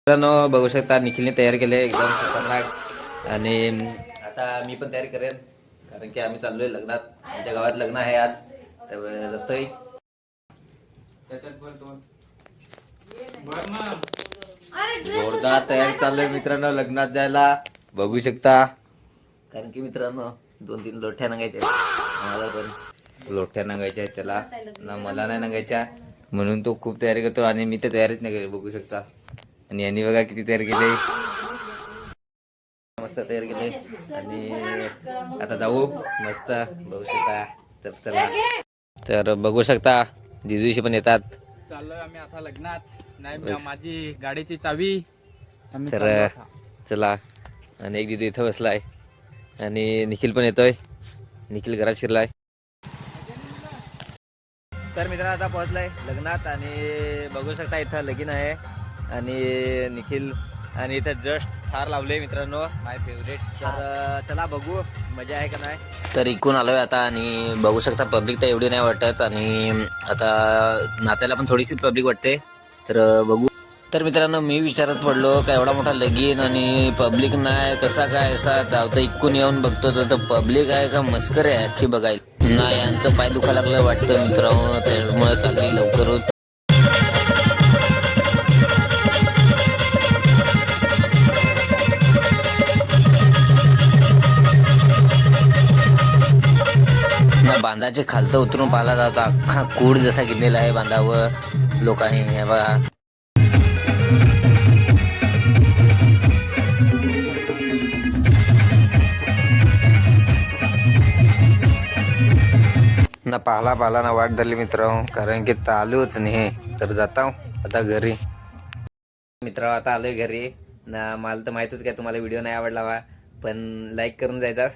मित्रांनो बघू शकता निखिलने तयार केले एकदम खतरनाक आणि आता मी पण तयारी करेन कारण की आम्ही चाललोय लग्नात. आमच्या गावात लग्न आहे आज त्यामुळे जातोय. जोरदार तयारी चालू आहे मित्रांनो लग्नात जायला बघू शकता. कारण की मित्रांनो 2-3 लोठ्या नांगायच्या मला पण लोठ्या नांगायच्या आहेत त्याला ना मला नाही नांगायच्या म्हणून तो खूप तयारी करतो आणि मी तर तयारीच नाही केली बघू शकता. आणि यांनी बघा किती तयार केले मस्त तयार केले आणि आता जाऊ मस्त बघू शकता. तर चला तर बघू शकता जिजूशी पण येतात. चाललोय आम्ही आता लग्नात. नाही माझी गाडीची चावी तर चला आणि एक जिजू इथं बसलाय आणि निखिल पण येतोय. निखिल घरात शिरलाय. तर मित्रांनो आता पोहोचलाय लग्नात आणि बघू शकता इथं लगीन आहे आणि निखिल आणि इथं जस्ट थार लावले मित्रांनो माय फेवरेट. तर चला बघू मजा आहे का नाही. तर इकून आलोय आता आणि बघू शकता पब्लिक तर एवढी नाही वाटत आणि आता नाचायला पण थोडीशी पब्लिक वाटते. तर बघू. तर मित्रांनो मी विचारत पडलो का एवढा मोठा लगीन आणि पब्लिक नाही कसा काय असा तर इकून येऊन बघतो तर पब्लिक आहे का मस्कर आहे अख्खी बघायला. नाही यांचं पाय दुखायला लागलं वाटतं मित्रांनो त्यामुळे चालली लवकर. बांधाचे खालतं उतरून पाहिला जातो अख्खा कूड जसा गेलेला आहे बांधावर लोकांनी हे बघा. ना पाहला ना वाट धरली मित्रांनो कारण की चालूच नाही. तर जाता आता घरी. मित्रांनो आता आलोय घरी ना. मला तर माहितच काय तुम्हाला व्हिडिओ नाही आवडला पण लाईक करून जायचा.